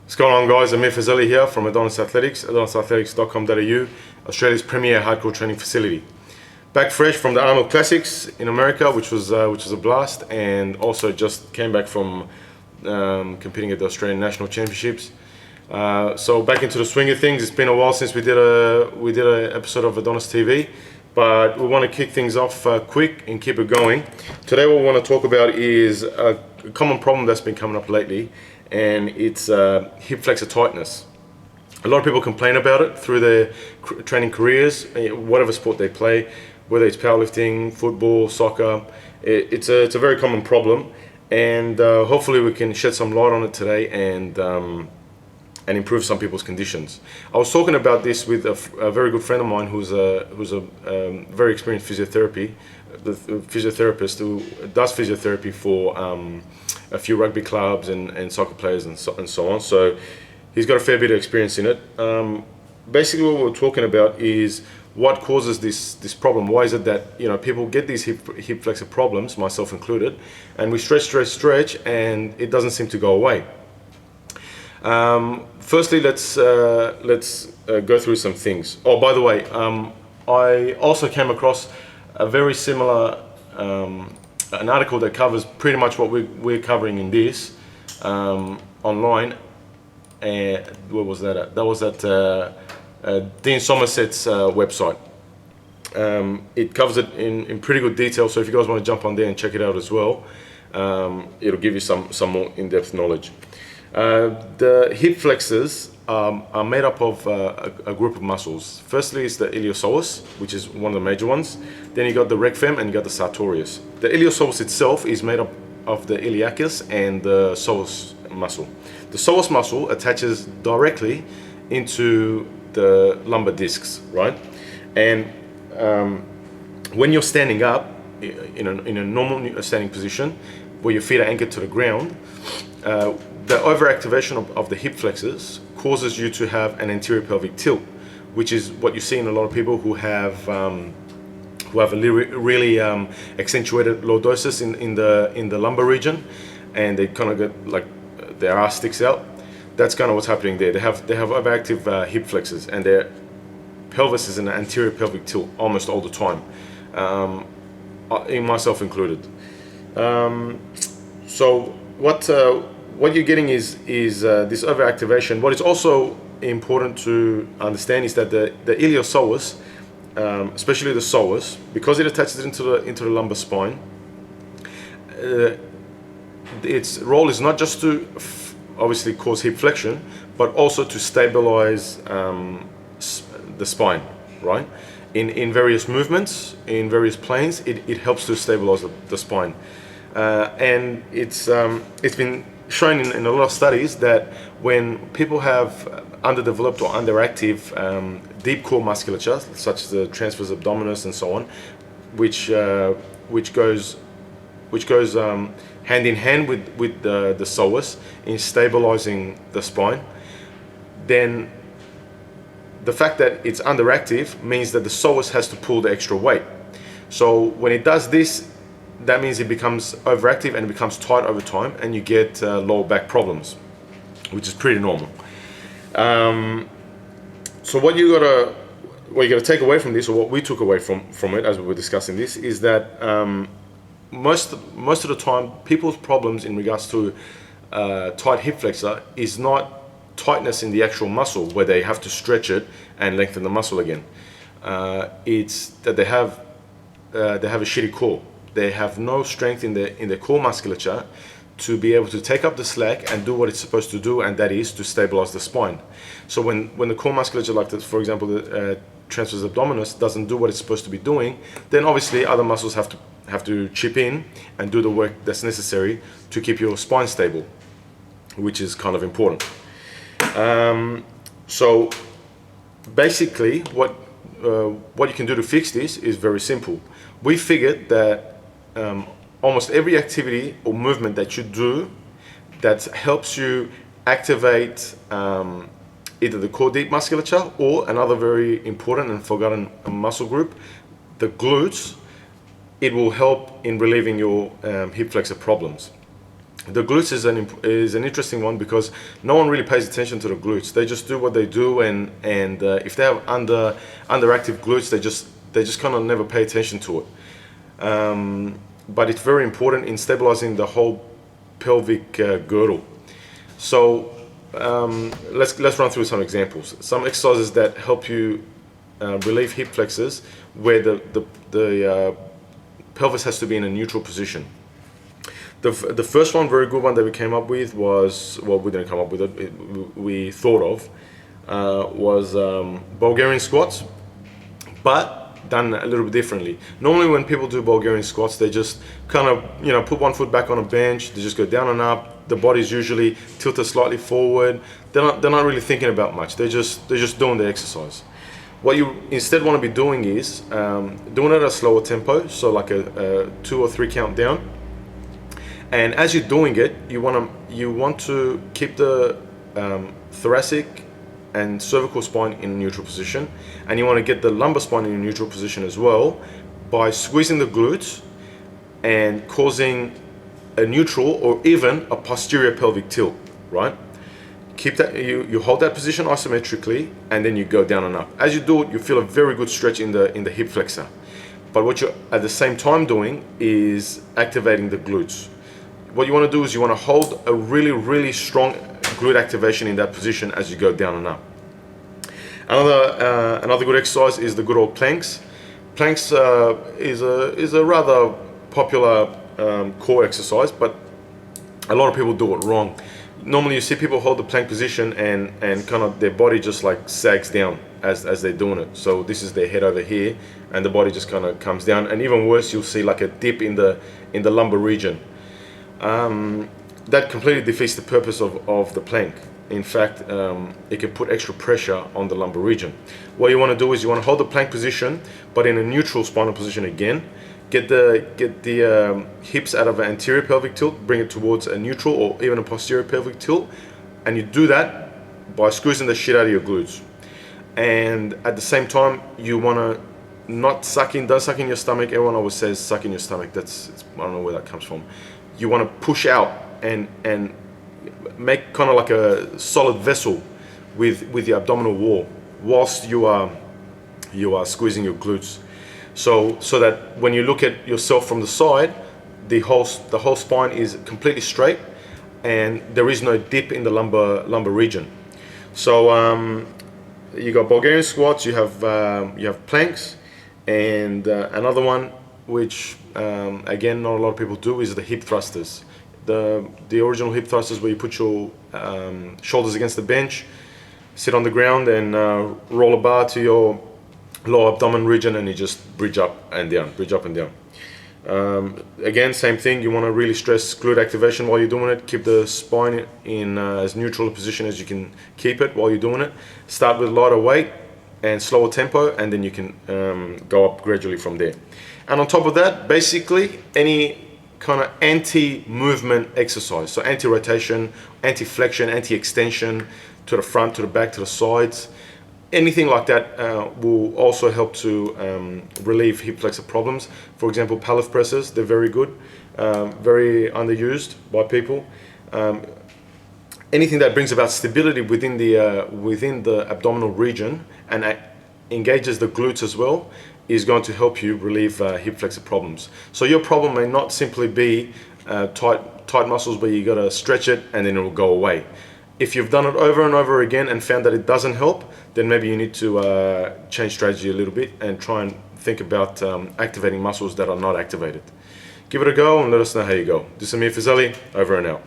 What's going on, guys? Amir Fazeli here from Adonis Athletics, adonisathletics.com.au, Australia's premier hardcore training facility. Back fresh from the Arnold Classics in America, which was a blast, and also just came back from competing at the Australian National Championships. So back into the swing of things. It's been a while since we did an episode of Adonis TV, but we want to kick things off quick and keep it going. Today, what we want to talk about is a common problem that's been coming up lately, and it's hip flexor tightness. A lot of people complain about it through their training careers, whatever sport they play, whether it's powerlifting, football, soccer. It's a very common problem, and hopefully we can shed some light on it today and improve some people's conditions. I was talking about this with a very good friend of mine who's a very experienced physiotherapist who does physiotherapy for a few rugby clubs and soccer players and so on. So he's got a fair bit of experience in it. Basically, what we're talking about is what causes this problem. Why is it that people get these hip flexor problems, myself included, and we stretch, and it doesn't seem to go away. Firstly, let's go through some things. Oh, by the way, I also came across a very similar an article that covers pretty much what we're covering in this online. Where was that at? That was at Dean Somerset's website. It covers it in pretty good detail, so if you guys want to jump on there and check it out as well, it'll give you some more in-depth knowledge. The hip flexors are made up of a group of muscles. Firstly, it's the iliopsoas, which is one of the major ones. Then you got the recfem and you got the sartorius. The iliopsoas itself is made up of the iliacus and the psoas muscle. The psoas muscle attaches directly into the lumbar discs, right? And when you're standing up in a normal standing position, where your feet are anchored to the ground, the overactivation of the hip flexors causes you to have an anterior pelvic tilt, which is what you see in a lot of people who have a really accentuated lordosis in the lumbar region, and they kind of get like their ass sticks out. That's kind of what's happening there. They have overactive hip flexors, and their pelvis is in an anterior pelvic tilt almost all the time, in myself included. So what you're getting is this overactivation. What is also important to understand is that the iliopsoas, especially the psoas, because it attaches into the lumbar spine, its role is not just to obviously cause hip flexion, but also to stabilize the spine, right? In various movements, in various planes, it helps to stabilize the spine. And it's been shown in a lot of studies that when people have underdeveloped or underactive deep core musculature, such as the transverse abdominis and so on, which goes hand in hand with the psoas in stabilizing the spine, then the fact that it's underactive means that the psoas has to pull the extra weight. So when it does this, that means it becomes overactive and it becomes tight over time, and you get lower back problems, which is pretty normal. So what you gotta take away from this, or what we took away from it as we were discussing this, is that most of the time, people's problems in regards to tight hip flexor is not tightness in the actual muscle where they have to stretch it and lengthen the muscle again. It's that they have a shitty core. They have no strength in the core musculature to be able to take up the slack and do what it's supposed to do, and that is to stabilize the spine. So when the core musculature, like for example the transverse abdominis, doesn't do what it's supposed to be doing, then obviously other muscles have to chip in and do the work that's necessary to keep your spine stable, which is kind of important. So basically, what you can do to fix this is very simple. We figured that almost every activity or movement that you do that helps you activate either the core deep musculature or another very important and forgotten muscle group, the glutes, it will help in relieving your hip flexor problems. The glutes is an interesting one because no one really pays attention to the glutes. They just do what they do, and if they have underactive glutes, they just kind of never pay attention to it. But it's very important in stabilizing the whole pelvic girdle. So let's run through some examples. Some exercises that help you relieve hip flexors where the pelvis has to be in a neutral position. The first one, very good one that we came up with was, well, we didn't come up with it, we thought of, was Bulgarian squats, but done a little bit differently. Normally when people do Bulgarian squats, they just kind of, put one foot back on a bench, they just go down and up, the body's usually tilted slightly forward, they're not really thinking about much, they're just doing the exercise. What you instead want to be doing is doing it at a slower tempo, so like a 2 or 3 count down. And as you're doing it, you want to keep the thoracic and cervical spine in a neutral position, and you want to get the lumbar spine in a neutral position as well by squeezing the glutes and causing a neutral or even a posterior pelvic tilt, right? Keep that, you hold that position isometrically, and then you go down and up. As you do it, you feel a very good stretch in the hip flexor. But what you're at the same time doing is activating the glutes. What you want to do is you want to hold a really strong glute activation in that position as you go down and up. Another good exercise is the good old planks. Planks is a rather popular core exercise, but a lot of people do it wrong. Normally you see people hold the plank position and kind of their body just like sags down as they're doing it. So this is their head over here, and the body just kind of comes down, and even worse, you'll see like a dip in the lumbar region. That completely defeats the purpose of the plank. In fact, it can put extra pressure on the lumbar region. What you want to do is you want to hold the plank position, but in a neutral spinal position again. Get the hips out of an anterior pelvic tilt, bring it towards a neutral or even a posterior pelvic tilt, and you do that by squeezing the shit out of your glutes. And at the same time, you want to don't suck in your stomach. Everyone always says suck in your stomach. I don't know where that comes from. You want to push out and make kind of like a solid vessel with the abdominal wall whilst you are squeezing your glutes. So that when you look at yourself from the side, the whole spine is completely straight and there is no dip in the lumbar region. So you got Bulgarian squats, you have planks, and another one which again not a lot of people do is the hip thrusters. The original hip thrusters where you put your shoulders against the bench, sit on the ground and roll a bar to your lower abdomen region, and you just bridge up and down. Again, same thing, you want to really stress glute activation while you're doing it. Keep the spine in as neutral a position as you can keep it while you're doing it. Start with lighter weight and slower tempo, and then you can go up gradually from there. And on top of that, basically any kind of anti-movement exercise, so anti-rotation, anti-flexion, anti-extension to the front, to the back, to the sides, anything like that will also help to relieve hip flexor problems. For example, pallet presses, they're very good, very underused by people. Anything that brings about stability within the abdominal region and engages the glutes as well is going to help you relieve hip flexor problems. So your problem may not simply be tight muscles where you got to stretch it and then it will go away. If you've done it over and over again and found that it doesn't help, then maybe you need to change strategy a little bit and try and think about activating muscles that are not activated. Give it a go and let us know how you go. This is Amir Fazeli, over and out.